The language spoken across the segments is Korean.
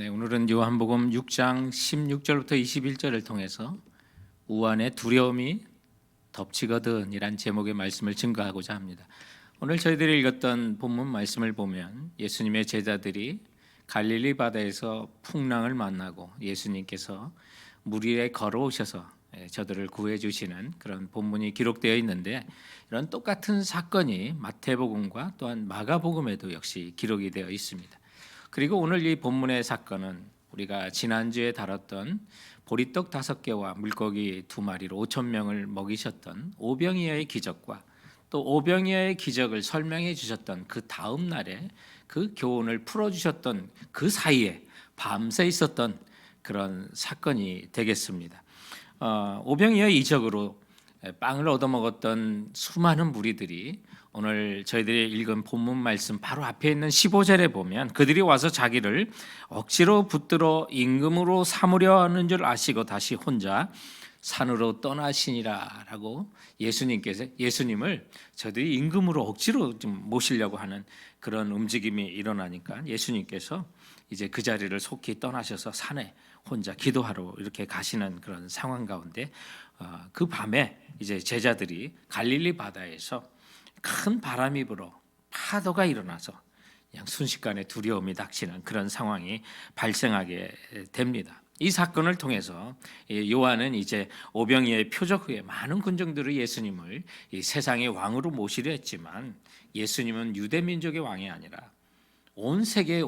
네, 오늘은 요한복음 6장 16절부터 21절을 통해서 우한의 두려움이 덮치거든 이란 제목의 말씀을 증거하고자 합니다. 오늘 저희들이 읽었던 본문 말씀을 보면 예수님의 제자들이 갈릴리 바다에서 풍랑을 만나고 예수님께서 물 위에 걸어오셔서 저들을 구해 주시는 그런 본문이 기록되어 있는데, 이런 똑같은 사건이 마태복음과 또한 마가복음에도 역시 기록이 되어 있습니다. 그리고 오늘 이 본문의 사건은 우리가 지난주에 다뤘던 보리떡 5개와 물고기 2마리로 5천 명을 먹이셨던 오병이어의 기적과 또 오병이어의 기적을 설명해 주셨던 그 다음 날에 그 교훈을 풀어주셨던 그 사이에 밤새 있었던 그런 사건이 되겠습니다. 오병이어의 이적으로 빵을 얻어먹었던 수많은 무리들이 오늘 저희들이 읽은 본문 말씀 바로 앞에 있는 15절에 보면 그들이 와서 자기를 억지로 붙들어 임금으로 삼으려 하는 줄 아시고 다시 혼자 산으로 떠나시니라 라고 예수님을 저들이 임금으로 억지로 좀 모시려고 하는 그런 움직임이 일어나니까 예수님께서 이제 그 자리를 속히 떠나셔서 산에 혼자 기도하러 이렇게 가시는 그런 상황 가운데 그 밤에 이제 제자들이 갈릴리 바다에서 큰 바람이 불어 파도가 일어나서 그냥 순식간에 두려움이 닥치는 그런 상황이 발생하게 됩니다. 이 사건을 통해서 요한은 이제 오병이어의 표적 후에 많은 군중들이 예수님을 이 세상의 왕으로 모시려 했지만 예수님은 유대 민족의 왕이 아니라 온 세계의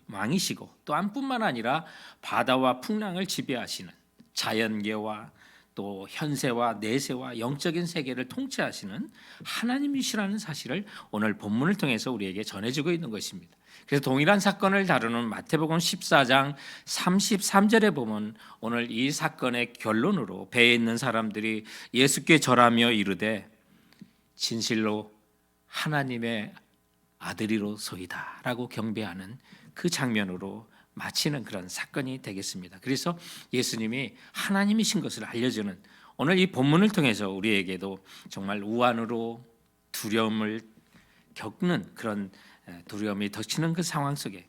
왕이시고 또한 뿐만 아니라 바다와 풍랑을 지배하시는 자연계와 또 현세와 내세와 영적인 세계를 통치하시는 하나님이시라는 사실을 오늘 본문을 통해서 우리에게 전해주고 있는 것입니다. 그래서 동일한 사건을 다루는 마태복음 14장 33절에 보면 오늘 이 사건의 결론으로 배에 있는 사람들이 예수께 절하며 이르되 진실로 하나님의 아들이로소이다 라고 경배하는 그 장면으로 마치는 그런 사건이 되겠습니다. 그래서 예수님이 하나님이신 것을 알려주는 오늘 이 본문을 통해서 우리에게도 정말 우환으로 두려움을 겪는 그런 두려움이 덮치는 그 상황 속에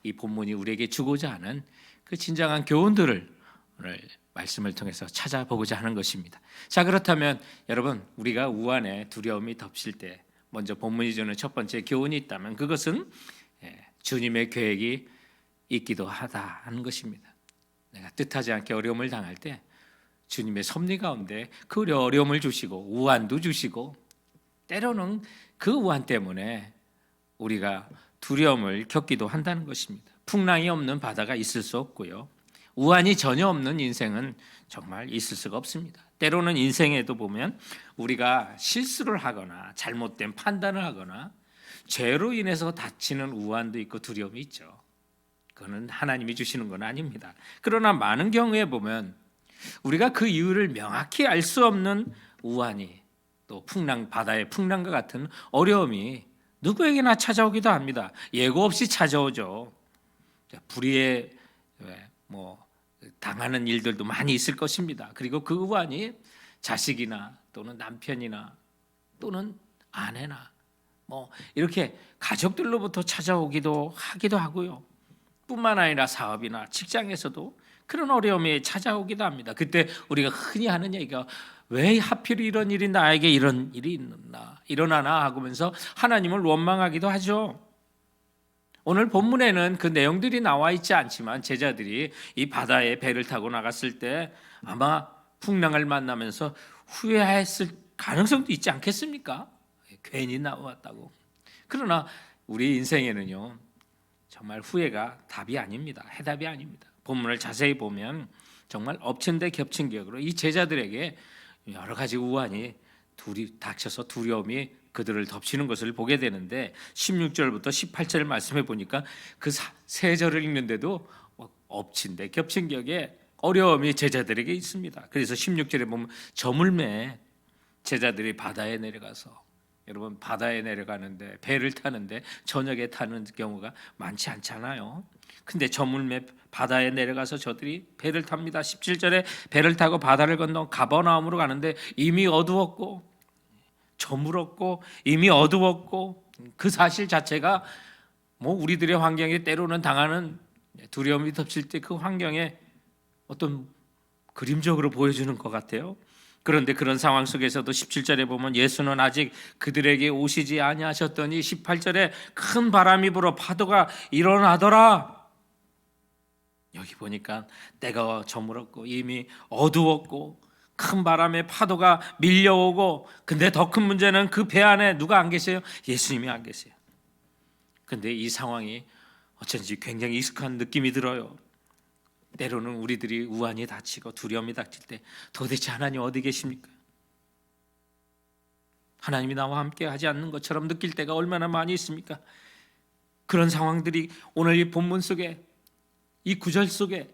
이 본문이 우리에게 주고자 하는 그 진정한 교훈들을 오늘 말씀을 통해서 찾아보고자 하는 것입니다. 자, 그렇다면 여러분, 우리가 우환의 두려움이 덮칠 때 먼저 본문이 주는 첫 번째 교훈이 있다면 그것은 주님의 계획이 있기도 하다 하는 것입니다. 내가 뜻하지 않게 어려움을 당할 때 주님의 섭리 가운데 그 어려움을 주시고 우환도 주시고 때로는 그 우환 때문에 우리가 두려움을 겪기도 한다는 것입니다. 풍랑이 없는 바다가 있을 수 없고요. 우환이 전혀 없는 인생은 정말 있을 수가 없습니다. 때로는 인생에도 보면 우리가 실수를 하거나 잘못된 판단을 하거나 죄로 인해서 다치는 우환도 있고 두려움이 있죠. 그거는 하나님이 주시는 건 아닙니다. 그러나 많은 경우에 보면 우리가 그 이유를 명확히 알 수 없는 우환이 또 바다의 풍랑과 같은 어려움이 누구에게나 찾아오기도 합니다. 예고 없이 찾아오죠. 불의에 당하는 일들도 많이 있을 것입니다. 그리고 그 우환이 자식이나 또는 남편이나 또는 아내나 이렇게 가족들로부터 찾아오기도 하기도 하고요. 뿐만 아니라 사업이나 직장에서도 그런 어려움이 찾아오기도 합니다. 그때 우리가 흔히 하는 얘기가 왜 하필 이런 일이 나에게 이런 일이 일어나나 하면서 하나님을 원망하기도 하죠. 오늘 본문에는 그 내용들이 나와 있지 않지만 제자들이 이 바다에 배를 타고 나갔을 때 아마 풍랑을 만나면서 후회했을 가능성도 있지 않겠습니까? 괜히 나왔다고. 그러나 우리 인생에는요, 정말 후회가 답이 아닙니다. 해답이 아닙니다. 본문을 자세히 보면 정말 엎친 데 겹친 격으로 이 제자들에게 여러 가지 우환이 닥쳐서 두려움이 그들을 덮치는 것을 보게 되는데 16절부터 18절 말씀해 보니까 그 세 절을 읽는데도 엎친 데 겹친 격에 어려움이 제자들에게 있습니다. 그래서 16절에 보면 저물매 제자들이 바다에 내려가서, 여러분 바다에 내려가는데 배를 타는데 저녁에 타는 경우가 많지 않잖아요. 근데 저물매 바다에 내려가서 저들이 배를 탑니다. 17절에 배를 타고 바다를 건너 가버나움으로 가는데 이미 어두웠고 저물었고 이미 어두웠고 그 사실 자체가 우리들의 환경에 때로는 당하는 두려움이 덮칠 때 그 환경에 어떤 그림적으로 보여주는 것 같아요. 그런데 그런 상황 속에서도 17절에 보면 예수는 아직 그들에게 오시지 아니하셨더니 18절에 큰 바람이 불어 파도가 일어나더라. 여기 보니까 때가 저물었고 이미 어두웠고 큰 바람에 파도가 밀려오고, 근데 더 큰 문제는 그 배 안에 누가 안 계세요? 예수님이 안 계세요. 근데 이 상황이 어쩐지 굉장히 익숙한 느낌이 들어요. 때로는 우리들이 우환이 닥치고 두려움이 닥칠 때 도대체 하나님 어디 계십니까? 하나님이 나와 함께 하지 않는 것처럼 느낄 때가 얼마나 많이 있습니까? 그런 상황들이 오늘 이 본문 속에, 이 구절 속에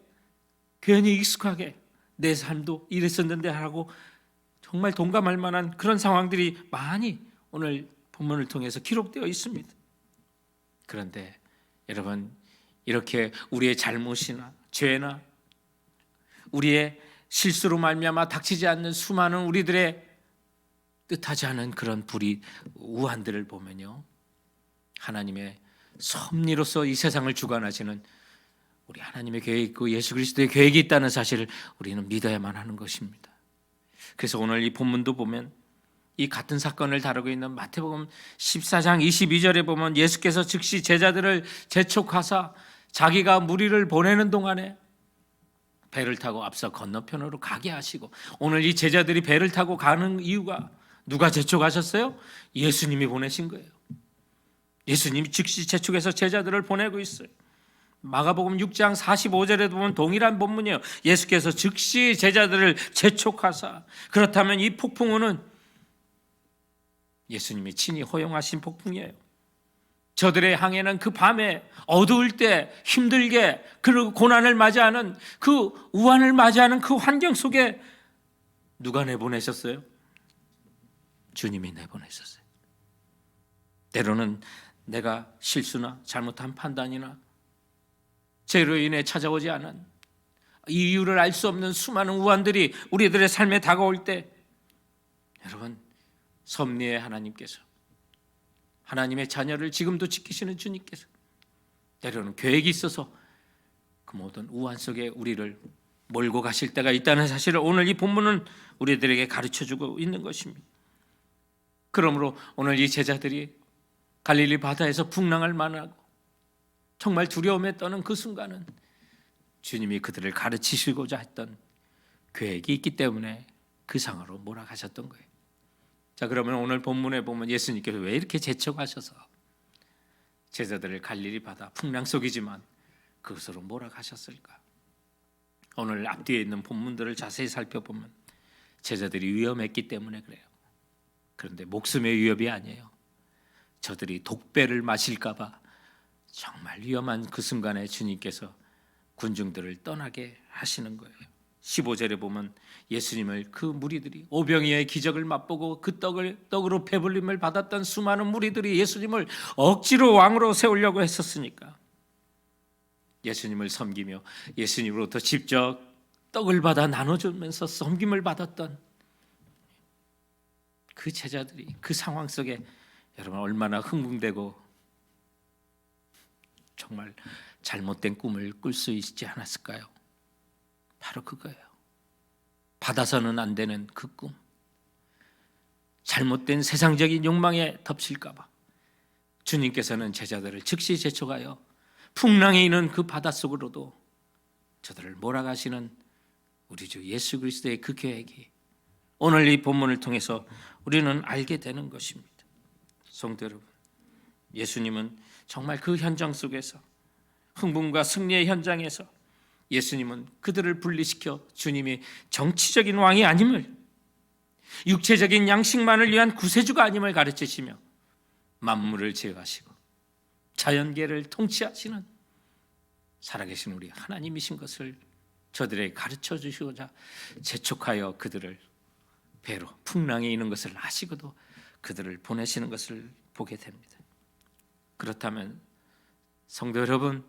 괜히 익숙하게 내 삶도 이랬었는데 하고 정말 동감할 만한 그런 상황들이 많이 오늘 본문을 통해서 기록되어 있습니다. 그런데 여러분, 이렇게 우리의 잘못이나 죄나 우리의 실수로 말미암아 닥치지 않는 수많은 우리들의 뜻하지 않은 그런 불이, 우환들을 보면요, 하나님의 섭리로서 이 세상을 주관하시는 우리 하나님의 계획이 있고 예수 그리스도의 계획이 있다는 사실을 우리는 믿어야만 하는 것입니다. 그래서 오늘 이 본문도 보면 이 같은 사건을 다루고 있는 마태복음 14장 22절에 보면 예수께서 즉시 제자들을 재촉하사 자기가 무리를 보내는 동안에 배를 타고 앞서 건너편으로 가게 하시고, 오늘 이 제자들이 배를 타고 가는 이유가 누가 재촉하셨어요? 예수님이 보내신 거예요. 예수님이 즉시 재촉해서 제자들을 보내고 있어요. 마가복음 6장 45절에 보면 동일한 본문이에요. 예수께서 즉시 제자들을 재촉하사. 그렇다면 이 폭풍우는 예수님이 친히 허용하신 폭풍이에요. 저들의 항해는 그 밤에 어두울 때 힘들게 그리고 고난을 맞이하는, 그 우환을 맞이하는 그 환경 속에 누가 내보내셨어요? 주님이 내보내셨어요. 때로는 내가 실수나 잘못한 판단이나 죄로 인해 찾아오지 않은 이유를 알 수 없는 수많은 우환들이 우리들의 삶에 다가올 때, 여러분, 섭리의 하나님께서, 하나님의 자녀를 지금도 지키시는 주님께서 때로는 계획이 있어서 그 모든 우환 속에 우리를 몰고 가실 때가 있다는 사실을 오늘 이 본문은 우리들에게 가르쳐주고 있는 것입니다. 그러므로 오늘 이 제자들이 갈릴리 바다에서 풍랑을 만나고 정말 두려움에 떠는 그 순간은 주님이 그들을 가르치시고자 했던 계획이 있기 때문에 그 상으로 몰아가셨던 거예요. 자, 그러면 오늘 본문에 보면 예수님께서 왜 이렇게 재촉하셔서 제자들을 갈릴리 바다 풍랑 속이지만 그것으로 몰아가셨을까? 오늘 앞뒤에 있는 본문들을 자세히 살펴보면 제자들이 위험했기 때문에 그래요. 그런데 목숨의 위협이 아니에요. 저들이 독배를 마실까 봐 정말 위험한 그 순간에 주님께서 군중들을 떠나게 하시는 거예요. 15절에 보면 예수님을 그 무리들이, 오병이어의 기적을 맛보고 그 떡으로 배불림을 받았던 수많은 무리들이 예수님을 억지로 왕으로 세우려고 했었으니까 예수님을 섬기며 예수님으로부터 직접 떡을 받아 나눠주면서 섬김을 받았던 그 제자들이 그 상황 속에 여러분 얼마나 흥분되고 정말 잘못된 꿈을 꿀 수 있지 않았을까요? 바로 그거예요. 받아서는 안 되는 그 꿈, 잘못된 세상적인 욕망에 덮칠까 봐 주님께서는 제자들을 즉시 재촉하여 풍랑이 있는 그 바닷속으로도 저들을 몰아가시는 우리 주 예수 그리스도의 그 계획이 오늘 이 본문을 통해서 우리는 알게 되는 것입니다. 성도 여러분, 예수님은 정말 그 현장 속에서, 흥분과 승리의 현장에서 예수님은 그들을 분리시켜 주님이 정치적인 왕이 아님을, 육체적인 양식만을 위한 구세주가 아님을 가르치시며 만물을 제어하시고 자연계를 통치하시는 살아계신 우리 하나님이신 것을 저들에게 가르쳐 주시고자 재촉하여 그들을 배로 풍랑이 있는 것을 아시고도 그들을 보내시는 것을 보게 됩니다. 그렇다면 성도 여러분,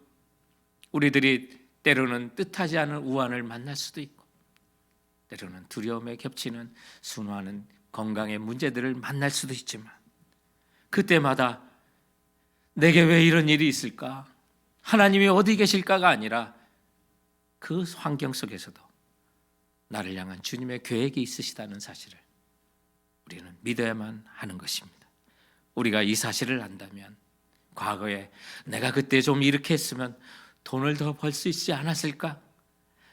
우리들이 때로는 뜻하지 않은 우환을 만날 수도 있고 때로는 두려움에 겹치는 수많은 건강의 문제들을 만날 수도 있지만 그때마다 내게 왜 이런 일이 있을까? 하나님이 어디 계실까가 아니라 그 환경 속에서도 나를 향한 주님의 계획이 있으시다는 사실을 우리는 믿어야만 하는 것입니다. 우리가 이 사실을 안다면 과거에 내가 그때 좀 이렇게 했으면 돈을 더 벌 수 있지 않았을까?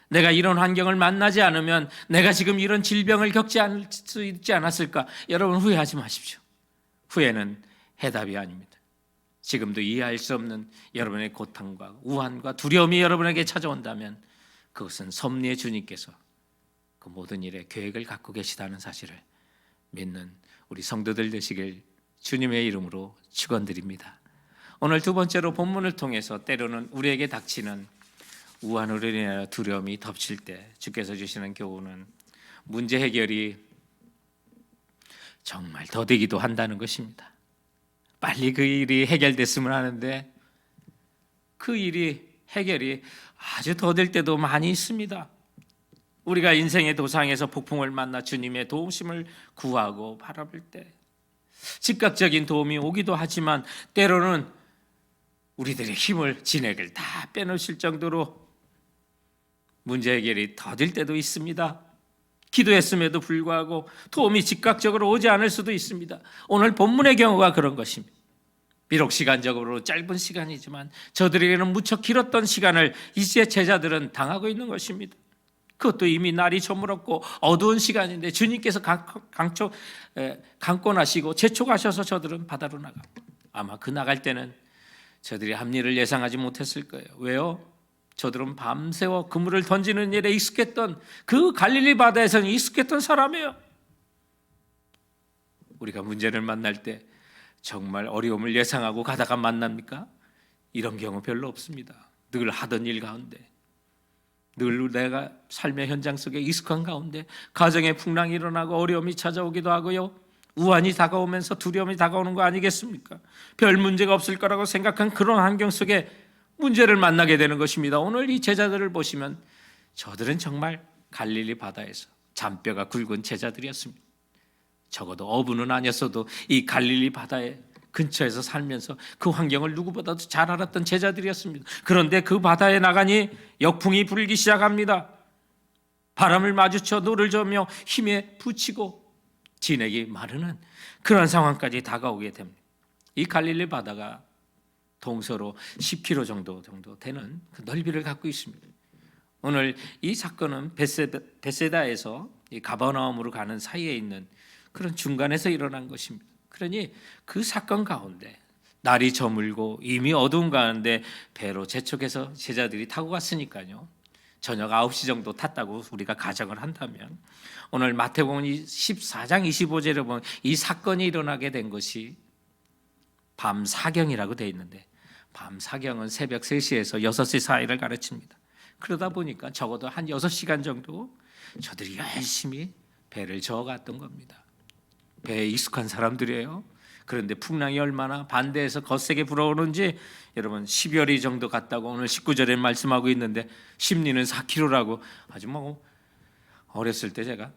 내가 이런 환경을 만나지 않으면 내가 지금 이런 질병을 겪지 않을 수 있지 않았을까? 여러분 후회하지 마십시오. 후회는 해답이 아닙니다. 지금도 이해할 수 없는 여러분의 고통과 우환과 두려움이 여러분에게 찾아온다면 그것은 섭리의 주님께서 그 모든 일에 계획을 갖고 계시다는 사실을 믿는 우리 성도들 되시길 주님의 이름으로 축원드립니다. 오늘 두 번째로 본문을 통해서 때로는 우리에게 닥치는 우환으로 인하여 두려움이 덮칠 때 주께서 주시는 교훈은 문제 해결이 정말 더디기도 한다는 것입니다. 빨리 그 일이 해결됐으면 하는데 그 일이 해결이 아주 더딜 때도 많이 있습니다. 우리가 인생의 도상에서 폭풍을 만나 주님의 도우심을 구하고 바라볼 때 즉각적인 도움이 오기도 하지만 때로는 우리들의 힘을 진액을 다 빼놓으실 정도로 문제 해결이 더딜 때도 있습니다. 기도했음에도 불구하고 도움이 즉각적으로 오지 않을 수도 있습니다. 오늘 본문의 경우가 그런 것입니다. 비록 시간적으로 짧은 시간이지만 저들에게는 무척 길었던 시간을 이제 제자들은 당하고 있는 것입니다. 그것도 이미 날이 저물었고 어두운 시간인데 주님께서 강권하시고 재촉하셔서 저들은 바다로 나가고 아마 그 나갈 때는 저들이 합리를 예상하지 못했을 거예요. 왜요? 저들은 밤새워 그물을 던지는 일에 익숙했던 그 갈릴리 바다에서는 익숙했던 사람이에요. 우리가 문제를 만날 때 정말 어려움을 예상하고 가다가 만납니까? 이런 경우 별로 없습니다. 늘 하던 일 가운데 늘 내가 삶의 현장 속에 익숙한 가운데 가정에 풍랑이 일어나고 어려움이 찾아오기도 하고요. 우환이 다가오면서 두려움이 다가오는 거 아니겠습니까? 별 문제가 없을 거라고 생각한 그런 환경 속에 문제를 만나게 되는 것입니다. 오늘 이 제자들을 보시면 저들은 정말 갈릴리 바다에서 잔뼈가 굵은 제자들이었습니다. 적어도 어부는 아니었어도 이 갈릴리 바다의 근처에서 살면서 그 환경을 누구보다도 잘 알았던 제자들이었습니다. 그런데 그 바다에 나가니 역풍이 불기 시작합니다. 바람을 마주쳐 노를 저으며 힘에 부치고 진액이 마르는 그런 상황까지 다가오게 됩니다. 이 갈릴리 바다가 동서로 10km 정도 되는 그 넓이를 갖고 있습니다. 오늘 이 사건은 베세다에서 가버나움으로 가는 사이에 있는 그런 중간에서 일어난 것입니다. 그러니 그 사건 가운데 날이 저물고 이미 어두운 가운데 배로 재촉해서 제자들이 타고 갔으니까요. 저녁 9시 정도 탔다고 우리가 가정을 한다면 오늘 마태복음 14장 25절에 보면 이 사건이 일어나게 된 것이 밤 사경이라고 되어 있는데 밤 사경은 새벽 3시에서 6시 사이를 가르칩니다. 그러다 보니까 적어도 한 6시간 정도 저들이 열심히 배를 저어갔던 겁니다. 배에 익숙한 사람들이에요. 그런데 풍랑이 얼마나 반대해서 거세게 불어오는지 여러분 10여리 정도 갔다고 오늘 19절에 말씀하고 있는데 심리는 4km라고 아주 뭐 어렸을 때 제가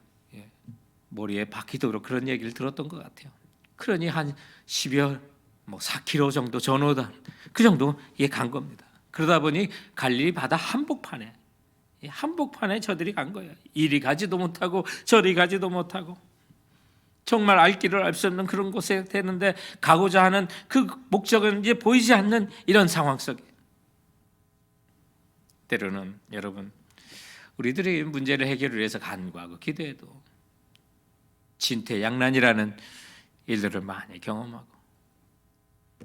머리에 박히도록 그런 얘기를 들었던 것 같아요. 그러니 한 10여 4km 정도 전후다 그 정도 간 겁니다. 그러다 보니 갈릴리 바다 한복판에 저들이 간 거예요. 이리 가지도 못하고 저리 가지도 못하고 정말 알 길을 알 수 없는 그런 곳에 되는데 가고자 하는 그 목적은 이제 보이지 않는 이런 상황 속에 때로는 여러분 우리들이 문제를 해결을 위해서 간구하고 기도해도 진퇴양난이라는 일들을 많이 경험하고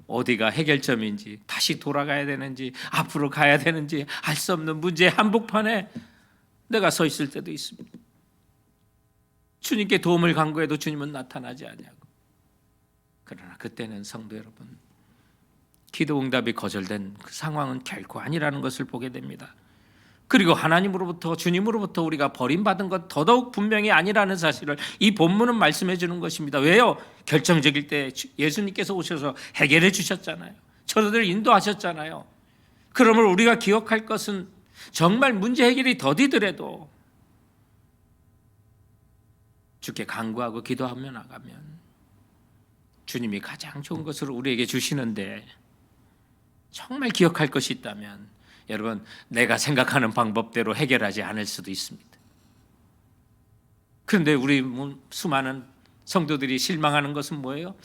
어디가 해결점인지 다시 돌아가야 되는지 앞으로 가야 되는지 알 수 없는 문제의 한복판에 내가 서 있을 때도 있습니다. 주님께 도움을 간구해도 주님은 나타나지 않냐고. 그러나 그때는 성도 여러분 기도 응답이 거절된 그 상황은 결코 아니라는 것을 보게 됩니다. 그리고 하나님으로부터 주님으로부터 우리가 버림받은 것 더더욱 분명히 아니라는 사실을 이 본문은 말씀해 주는 것입니다. 왜요? 결정적일 때 예수님께서 오셔서 해결해 주셨잖아요. 저들을 인도하셨잖아요. 그러므로 우리가 기억할 것은 정말 문제 해결이 더디더라도 주께 간구하고 기도하며 나가면 주님이 가장 좋은 것을 우리에게 주시는데 정말 기억할 것이 있다면 여러분, 내가 생각하는 방법대로 해결하지 않을 수도 있습니다. 그런데 우리 수많은 성도들이 실망하는 것은 뭐예요?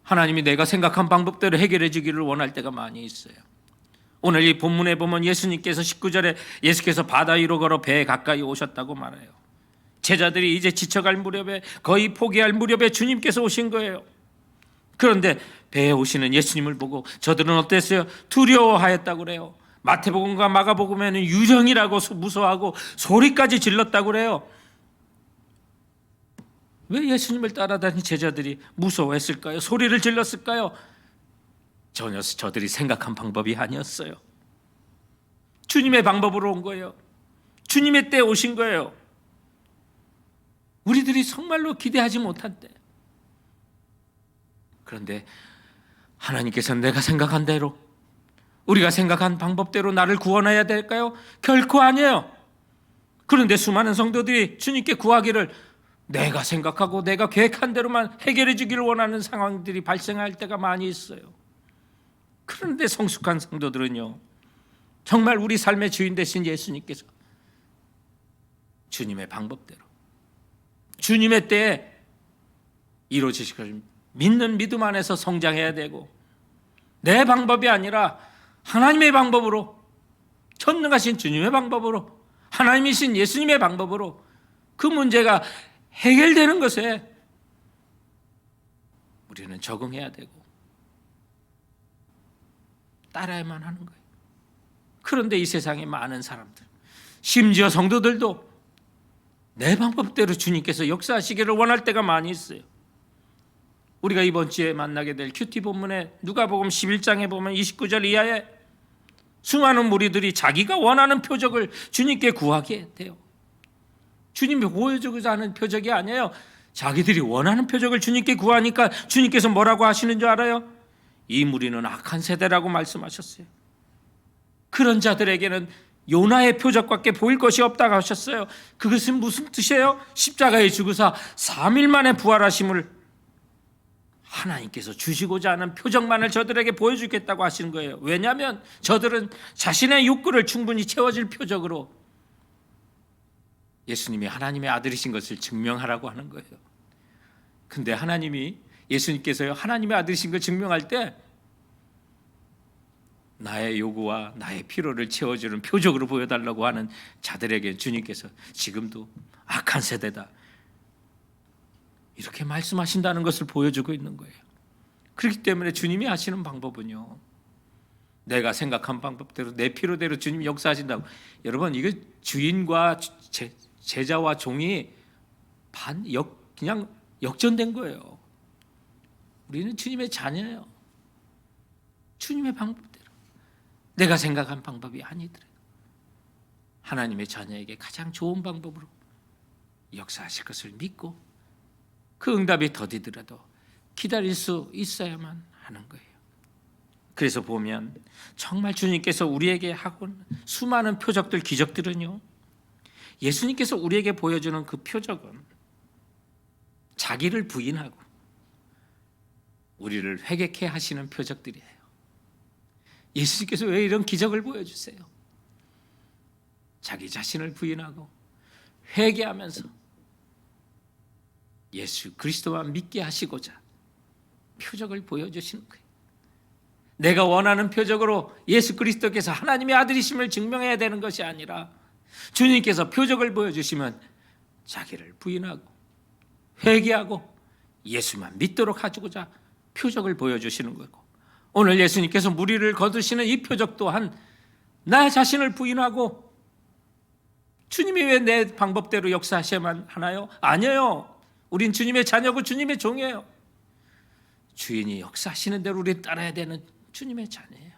하나님이 내가 생각한 방법대로 해결해 주기를 원할 때가 많이 있어요. 오늘 이 본문에 보면 예수님께서 19절에 예수께서 바다 위로 걸어 배에 가까이 오셨다고 말해요. 제자들이 이제 지쳐갈 무렵에, 거의 포기할 무렵에 주님께서 오신 거예요. 그런데 배에 오시는 예수님을 보고 저들은 어땠어요? 두려워하였다고 그래요. 마태복음과 마가복음에는 유령이라고 무서워하고 소리까지 질렀다고 그래요. 왜 예수님을 따라다닌 제자들이 무서워했을까요? 소리를 질렀을까요? 전혀 저들이 생각한 방법이 아니었어요. 주님의 방법으로 온 거예요. 주님의 때에 오신 거예요. 우리들이 정말로 기대하지 못한 때. 그런데 하나님께서는 내가 생각한 대로, 우리가 생각한 방법대로 나를 구원해야 될까요? 결코 아니에요. 그런데 수많은 성도들이 주님께 구하기를 내가 생각하고 내가 계획한 대로만 해결해 주기를 원하는 상황들이 발생할 때가 많이 있어요. 그런데 성숙한 성도들은요, 정말 우리 삶의 주인 되신 예수님께서 주님의 방법대로, 주님의 때에 이루어지실 것을 믿는 믿음 안에서 성장해야 되고, 내 방법이 아니라 하나님의 방법으로, 전능하신 주님의 방법으로, 하나님이신 예수님의 방법으로 그 문제가 해결되는 것에 우리는 적응해야 되고 따라야만 하는 거예요. 그런데 이 세상에 많은 사람들, 심지어 성도들도 내 방법대로 주님께서 역사하시기를 원할 때가 많이 있어요. 우리가 이번 주에 만나게 될 큐티 본문에 누가복음 11장에 보면 29절 이하에 수많은 무리들이 자기가 원하는 표적을 주님께 구하게 돼요. 주님이 보여주고자 하는 표적이 아니에요. 자기들이 원하는 표적을 주님께 구하니까 주님께서 뭐라고 하시는 줄 알아요? 이 무리는 악한 세대라고 말씀하셨어요. 그런 자들에게는 요나의 표적밖에 보일 것이 없다고 하셨어요. 그것은 무슨 뜻이에요? 십자가에 죽으사 3일 만에 부활하심을 하나님께서 주시고자 하는 표적만을 저들에게 보여주겠다고 하시는 거예요. 왜냐하면 저들은 자신의 욕구를 충분히 채워질 표적으로 예수님이 하나님의 아들이신 것을 증명하라고 하는 거예요. 근데 하나님이, 예수님께서요, 하나님의 아들이신 걸 증명할 때 나의 요구와 나의 필요를 채워주는 표적으로 보여달라고 하는 자들에게 주님께서 지금도 악한 세대다, 이렇게 말씀하신다는 것을 보여주고 있는 거예요. 그렇기 때문에 주님이 하시는 방법은요, 내가 생각한 방법대로 내 필요대로 주님이 역사하신다고. 여러분, 이거 주인과 제자와 종이 그냥 역전된 거예요. 우리는 주님의 자녀예요. 주님의 방법대로, 내가 생각한 방법이 아니더라도 하나님의 자녀에게 가장 좋은 방법으로 역사하실 것을 믿고 그 응답이 더디더라도 기다릴 수 있어야만 하는 거예요. 그래서 보면 정말 주님께서 우리에게 하고 수많은 표적들, 기적들은요, 예수님께서 우리에게 보여주는 그 표적은 자기를 부인하고 우리를 회개케 하시는 표적들이에요. 예수님께서 왜 이런 기적을 보여주세요? 자기 자신을 부인하고 회개하면서 예수 그리스도만 믿게 하시고자 표적을 보여주시는 거예요. 내가 원하는 표적으로 예수 그리스도께서 하나님의 아들이심을 증명해야 되는 것이 아니라 주님께서 표적을 보여주시면 자기를 부인하고 회개하고 예수만 믿도록 하고자 표적을 보여주시는 거고, 오늘 예수님께서 무리를 거두시는 이 표적 또한 나 자신을 부인하고, 주님이 왜 내 방법대로 역사하셔야만 하나요? 아니에요. 우린 주님의 자녀고 주님의 종이에요. 주인이 역사하시는 대로 우리 따라야 되는 주님의 자녀예요.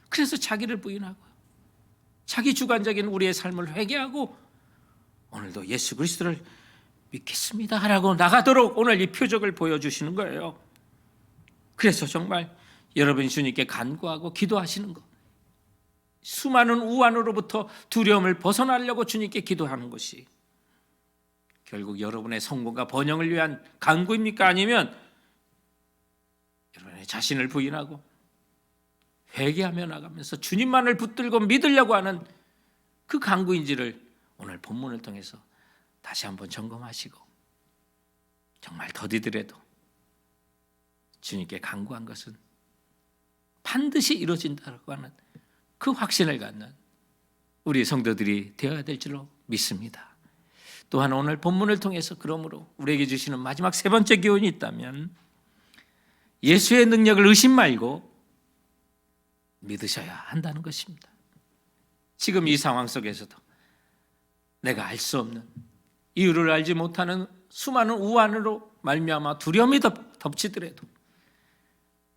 그래서 자기를 부인하고 자기 주관적인 우리의 삶을 회개하고 오늘도 예수 그리스도를 믿겠습니다 하라고 나가도록 오늘 이 표적을 보여주시는 거예요. 그래서 정말 여러분이 주님께 간구하고 기도하시는 것, 수많은 우환으로부터 두려움을 벗어나려고 주님께 기도하는 것이 결국 여러분의 성공과 번영을 위한 간구입니까? 아니면 여러분의 자신을 부인하고 회개하며 나가면서 주님만을 붙들고 믿으려고 하는 그 간구인지를 오늘 본문을 통해서 다시 한번 점검하시고 정말 더디더라도 주님께 간구한 것은 반드시 이루어진다고 하는 그 확신을 갖는 우리 성도들이 되어야 될 줄로 믿습니다. 또한 오늘 본문을 통해서 그러므로 우리에게 주시는 마지막 세 번째 교훈이 있다면 예수의 능력을 의심 말고 믿으셔야 한다는 것입니다. 지금 이 상황 속에서도 내가 알 수 없는 이유를 알지 못하는 수많은 우환으로 말미암아 두려움이 덮치더라도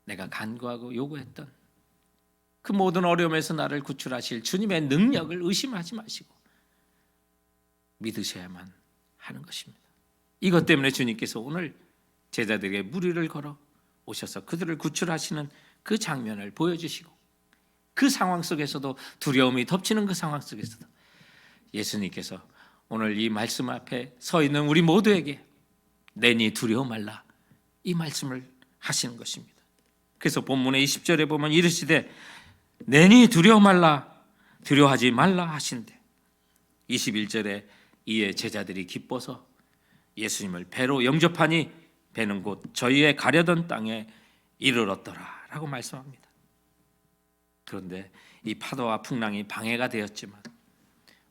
내가 간구하고 요구했던 그 모든 어려움에서 나를 구출하실 주님의 능력을 의심하지 마시고 믿으셔야만 하는 것입니다. 이것 때문에 주님께서 오늘 제자들에게 무리를 걸어 오셔서 그들을 구출하시는 그 장면을 보여주시고 그 상황 속에서도 두려움이 덮치는 그 상황 속에서도 예수님께서 오늘 이 말씀 앞에 서 있는 우리 모두에게 내니 두려워 말라 이 말씀을 하시는 것입니다. 그래서 본문의 20절에 보면 이르시되 내니 두려워 말라 두려워하지 말라 하신대 21절에 이에 제자들이 기뻐서 예수님을 배로 영접하니 배는 곧 저희의 가려던 땅에 이르렀더라 라고 말씀합니다. 그런데 이 파도와 풍랑이 방해가 되었지만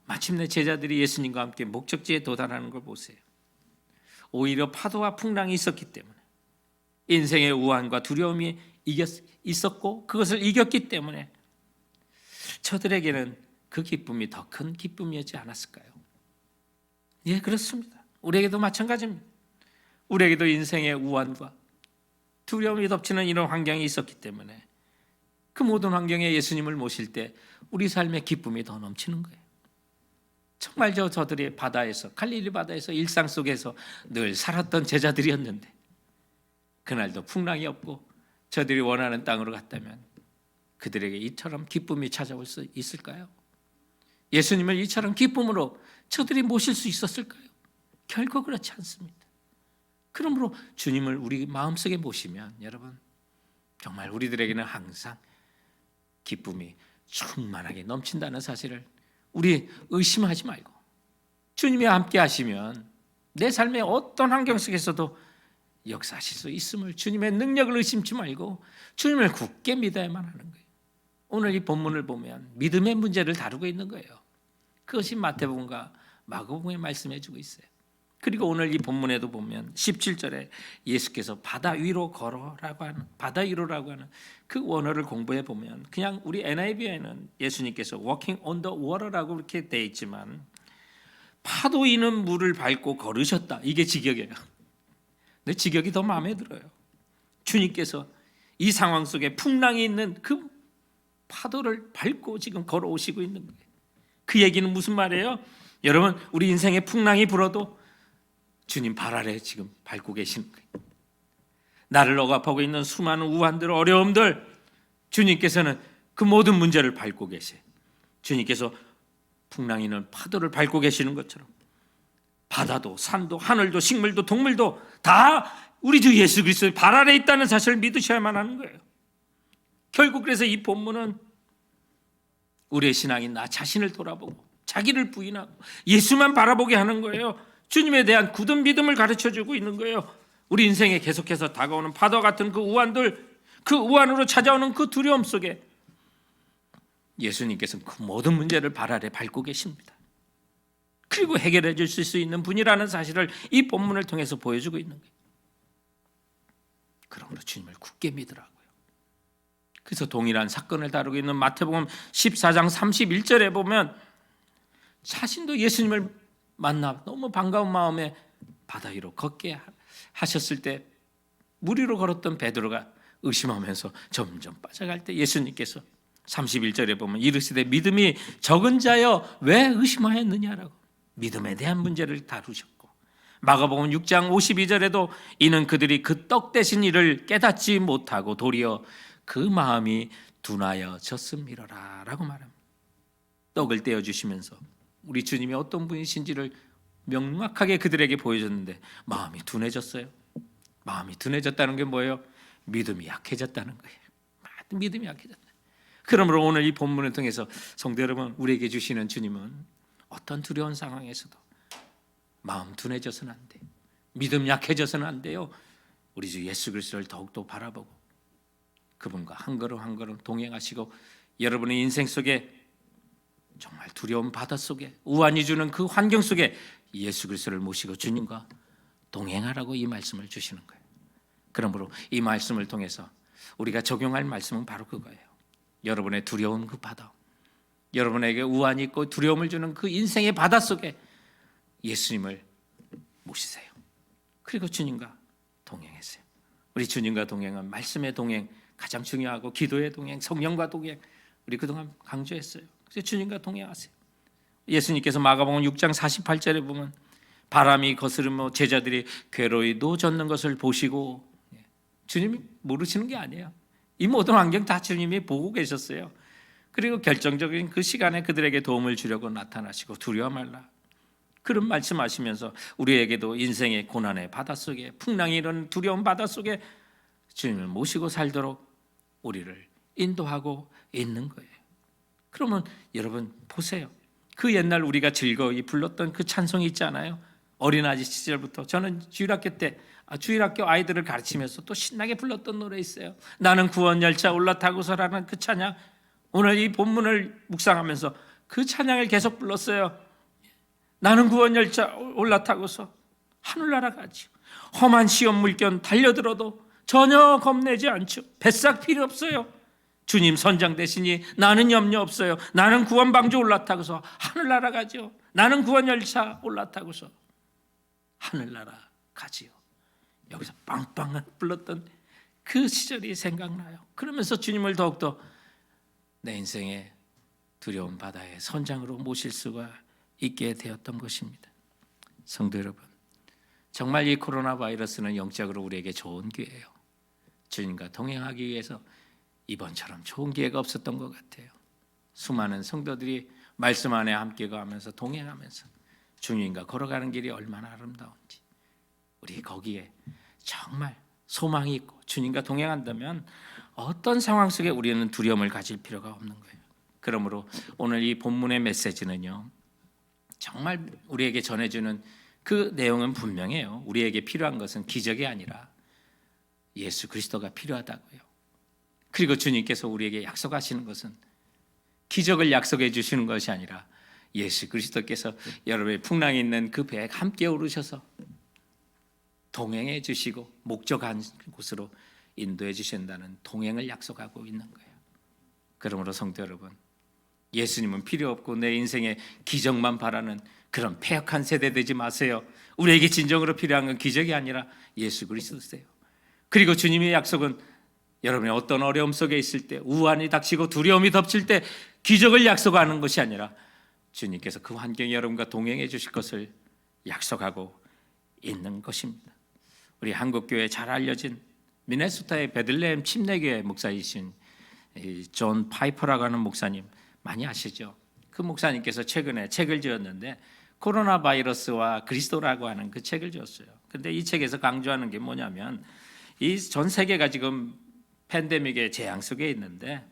마침내 제자들이 예수님과 함께 목적지에 도달하는 걸 보세요. 오히려 파도와 풍랑이 있었기 때문에 인생의 우환과 두려움이 있었고 그것을 이겼기 때문에 저들에게는 그 기쁨이 더 큰 기쁨이었지 않았을까요? 예, 그렇습니다. 우리에게도 마찬가지입니다. 우리에게도 인생의 우환과 두려움이 덮치는 이런 환경이 있었기 때문에 그 모든 환경에 예수님을 모실 때 우리 삶의 기쁨이 더 넘치는 거예요. 정말 저들이 바다에서 갈릴리 바다에서 일상 속에서 늘 살았던 제자들이었는데 그날도 풍랑이 없고 저들이 원하는 땅으로 갔다면 그들에게 이처럼 기쁨이 찾아올 수 있을까요? 예수님을 이처럼 기쁨으로 저들이 모실 수 있었을까요? 결코 그렇지 않습니다. 그러므로 주님을 우리 마음속에 모시면 여러분 정말 우리들에게는 항상 기쁨이 충만하게 넘친다는 사실을 우리 의심하지 말고 주님이 함께 하시면 내 삶의 어떤 환경 속에서도 역사하실 수 있음을 주님의 능력을 의심치 말고 주님을 굳게 믿어야만 하는 거예요. 오늘 이 본문을 보면 믿음의 문제를 다루고 있는 거예요. 그것이 마태복음과 마가복음에 말씀해 주고 있어요. 그리고 오늘 이 본문에도 보면 17절에 예수께서 바다 위로라고 하는 그 원어를 공부해 보면 그냥 우리 NIV에는 예수님께서 walking on the water라고 이렇게 돼 있지만 파도 이는 물을 밟고 걸으셨다. 이게 직역이에요. 근데 직역이 더 마음에 들어요. 주님께서 이 상황 속에 풍랑이 있는 그 파도를 밟고 지금 걸어오시고 있는 거예요. 그 얘기는 무슨 말이에요? 여러분 우리 인생에 풍랑이 불어도 주님 발 아래 지금 밟고 계시는 거예요. 나를 억압하고 있는 수많은 우환들, 어려움들 주님께서는 그 모든 문제를 밟고 계세요. 주님께서 풍랑이는 파도를 밟고 계시는 것처럼 바다도 산도 하늘도 식물도 동물도 다 우리 주 예수 그리스도의 발 아래 있다는 사실을 믿으셔야만 하는 거예요. 결국 그래서 이 본문은 우리의 신앙인 나 자신을 돌아보고 자기를 부인하고 예수만 바라보게 하는 거예요. 주님에 대한 굳은 믿음을 가르쳐주고 있는 거예요. 우리 인생에 계속해서 다가오는 파도 같은 그 우환들, 그 우환으로 찾아오는 그 두려움 속에 예수님께서는 그 모든 문제를 발 아래 밟고 계십니다. 그리고 해결해 주실 수 있는 분이라는 사실을 이 본문을 통해서 보여주고 있는 거예요. 그러므로 주님을 굳게 믿으라고요. 그래서 동일한 사건을 다루고 있는 마태복음 14장 31절에 보면 자신도 예수님을 만나 너무 반가운 마음에 바다 위로 걷게 하셨을 때 물 위로 걸었던 베드로가 의심하면서 점점 빠져갈 때 예수님께서 31절에 보면 이르시되 믿음이 적은 자여 왜 의심하였느냐라고 믿음에 대한 문제를 다루셨고 마가복음 6장 52절에도 이는 그들이 그 떡 대신 이를 깨닫지 못하고 도리어 그 마음이 둔하여졌음이로라 라고 말합니다. 떡을 떼어주시면서 우리 주님이 어떤 분이신지를 명확하게 그들에게 보여줬는데 마음이 둔해졌어요. 마음이 둔해졌다는 게 뭐예요? 믿음이 약해졌다는 거예요. 믿음이 약해졌다. 그러므로 오늘 이 본문을 통해서 성도 여러분, 우리에게 주시는 주님은 어떤 두려운 상황에서도 마음 둔해져서는 안 돼요. 믿음 약해져서는 안 돼요. 우리 주 예수 그리스도를 더욱더 바라보고 그분과 한 걸음 한 걸음 동행하시고 여러분의 인생 속에 정말 두려운 바다 속에 우환이 주는 그 환경 속에 예수 그리스도를 모시고 주님과 동행하라고 이 말씀을 주시는 거예요. 그러므로 이 말씀을 통해서 우리가 적용할 말씀은 바로 그거예요. 여러분의 두려운 그 바다, 여러분에게 우환이 있고 두려움을 주는 그 인생의 바다 속에 예수님을 모시세요. 그리고 주님과 동행하세요. 우리 주님과 동행은 말씀의 동행 가장 중요하고 기도의 동행, 성령과 동행 우리 그동안 강조했어요. 그래서 주님과 동행하세요. 예수님께서 마가복음 6장 48절에 보면 바람이 거스르며 제자들이 괴로이 노젓는 것을 보시고, 주님이 모르시는 게 아니에요. 이 모든 환경 다 주님이 보고 계셨어요. 그리고 결정적인 그 시간에 그들에게 도움을 주려고 나타나시고 두려워 말라 그런 말씀하시면서 우리에게도 인생의 고난의 바닷속에 풍랑이 이런 두려운 바닷속에 주님을 모시고 살도록 우리를 인도하고 있는 거예요. 그러면 여러분 보세요. 그 옛날 우리가 즐거이 불렀던 그 찬송이 있잖아요. 어린아이 시절부터 저는 주일학교 때 주일학교 아이들을 가르치면서 또 신나게 불렀던 노래 있어요. 나는 구원열차 올라타고서라는 그 찬양. 오늘 이 본문을 묵상하면서 그 찬양을 계속 불렀어요. 나는 구원열차 올라타고서 하늘나라 가지요. 험한 시험 물견 달려들어도 전혀 겁내지 않죠. 뱃삭 필요 없어요. 주님 선장 되시니 나는 염려 없어요. 나는 구원방주 올라타고서 하늘나라 가지요. 나는 구원열차 올라타고서 하늘나라 가지요. 여기서 빵빵 불렀던 그 시절이 생각나요. 그러면서 주님을 더욱더 내 인생의 두려운 바다의 선장으로 모실 수가 있게 되었던 것입니다. 성도 여러분, 정말 이 코로나 바이러스는 영적으로 우리에게 좋은 기회예요. 주님과 동행하기 위해서 이번처럼 좋은 기회가 없었던 것 같아요. 수많은 성도들이 말씀 안에 함께 가면서 동행하면서 주님과 걸어가는 길이 얼마나 아름다운지, 우리 거기에 정말 소망이 있고 주님과 동행한다면 어떤 상황 속에 우리는 두려움을 가질 필요가 없는 거예요. 그러므로 오늘 이 본문의 메시지는요, 정말 우리에게 전해주는 그 내용은 분명해요. 우리에게 필요한 것은 기적이 아니라 예수 그리스도가 필요하다고요. 그리고 주님께서 우리에게 약속하시는 것은 기적을 약속해 주시는 것이 아니라 예수 그리스도께서 여러분의 풍랑이 있는 그 배에 함께 오르셔서 동행해 주시고 목적한 곳으로 인도해 주신다는 동행을 약속하고 있는 거예요. 그러므로 성도 여러분, 예수님은 필요 없고 내 인생에 기적만 바라는 그런 패역한 세대 되지 마세요. 우리에게 진정으로 필요한 건 기적이 아니라 예수 그리스도세요. 그리고 주님의 약속은 여러분이 어떤 어려움 속에 있을 때, 우환이 닥치고 두려움이 덮칠 때 기적을 약속하는 것이 아니라 주님께서 그 환경에 여러분과 동행해 주실 것을 약속하고 있는 것입니다. 우리 한국교회에 잘 알려진 미네소타의 베들레헴 침례교회 목사이신 존 파이퍼라고 하는 목사님 많이 아시죠? 그 목사님께서 최근에 책을 지었는데 코로나 바이러스와 그리스도라고 하는 그 책을 지었어요. 근데 이 책에서 강조하는 게 뭐냐면 이 전 세계가 지금 팬데믹의 재앙 속에 있는데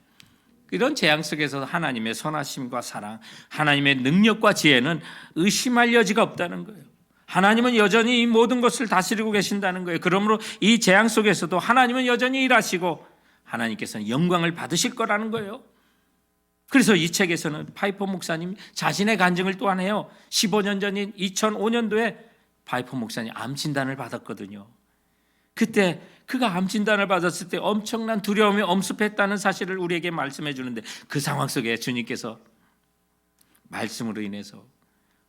이런 재앙 속에서 하나님의 선하심과 사랑, 하나님의 능력과 지혜는 의심할 여지가 없다는 거예요. 하나님은 여전히 이 모든 것을 다스리고 계신다는 거예요. 그러므로 이 재앙 속에서도 하나님은 여전히 일하시고 하나님께서는 영광을 받으실 거라는 거예요. 그래서 이 책에서는 파이퍼 목사님 자신의 간증을 또한 해요. 15년 전인 2005년도에 파이퍼 목사님 암 진단을 받았거든요. 그때 그가 암 진단을 받았을 때 엄청난 두려움이 엄습했다는 사실을 우리에게 말씀해 주는데 그 상황 속에 주님께서 말씀으로 인해서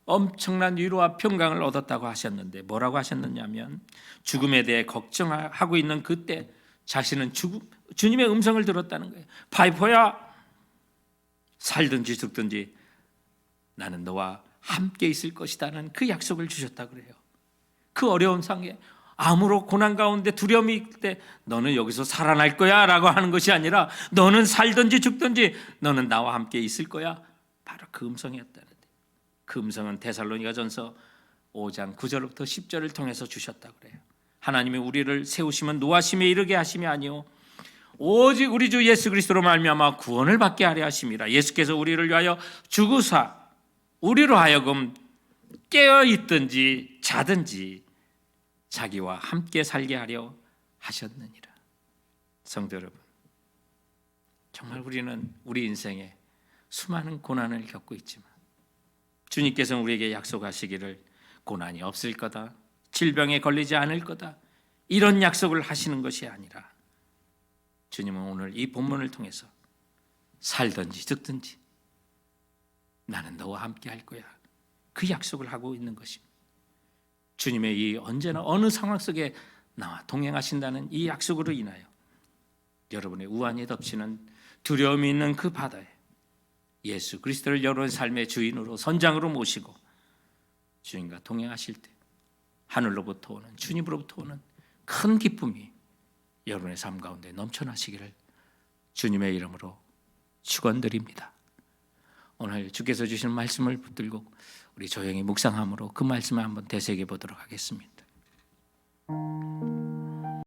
엄청난 위로와 평강을 얻었다고 하셨는데 뭐라고 하셨느냐면 죽음에 대해 걱정하고 있는 그때 자신은 주님의 음성을 들었다는 거예요. 파이퍼야, 살든지 죽든지 나는 너와 함께 있을 것이다는 그 약속을 주셨다고 그래요. 그 어려운 상황에 암으로 고난 가운데 두려움이 있을 때 너는 여기서 살아날 거야 라고 하는 것이 아니라 너는 살든지 죽든지 너는 나와 함께 있을 거야, 바로 그 음성이었다는데 그 음성은 데살로니가전서 5장 9절부터 10절을 통해서 주셨다고 그래요. 하나님이 우리를 세우시면 노하심에 이르게 하심이 아니요 오직 우리 주 예수 그리스도로 말미암아 구원을 받게 하려 하심이라. 예수께서 우리를 위하여 죽으사 우리로 하여금 깨어 있든지 자든지 자기와 함께 살게 하려 하셨느니라. 성도 여러분, 정말 우리는 우리 인생에 수많은 고난을 겪고 있지만 주님께서는 우리에게 약속하시기를 고난이 없을 거다, 질병에 걸리지 않을 거다, 이런 약속을 하시는 것이 아니라 주님은 오늘 이 본문을 통해서 살든지 죽든지 나는 너와 함께 할 거야, 그 약속을 하고 있는 것입니다. 주님의 이 언제나 어느 상황 속에 나와 동행하신다는 이 약속으로 인하여 여러분의 우환이 덮치는 두려움이 있는 그 바다에 예수 그리스도를 여러분의 삶의 주인으로 선장으로 모시고 주님과 동행하실 때 하늘로부터 오는, 주님으로부터 오는 큰 기쁨이 여러분의 삶 가운데 넘쳐나시기를 주님의 이름으로 축원드립니다. 오늘 주께서 주시는 말씀을 붙들고 우리 조용히 묵상함으로 그 말씀을 한번 되새겨 보도록 하겠습니다.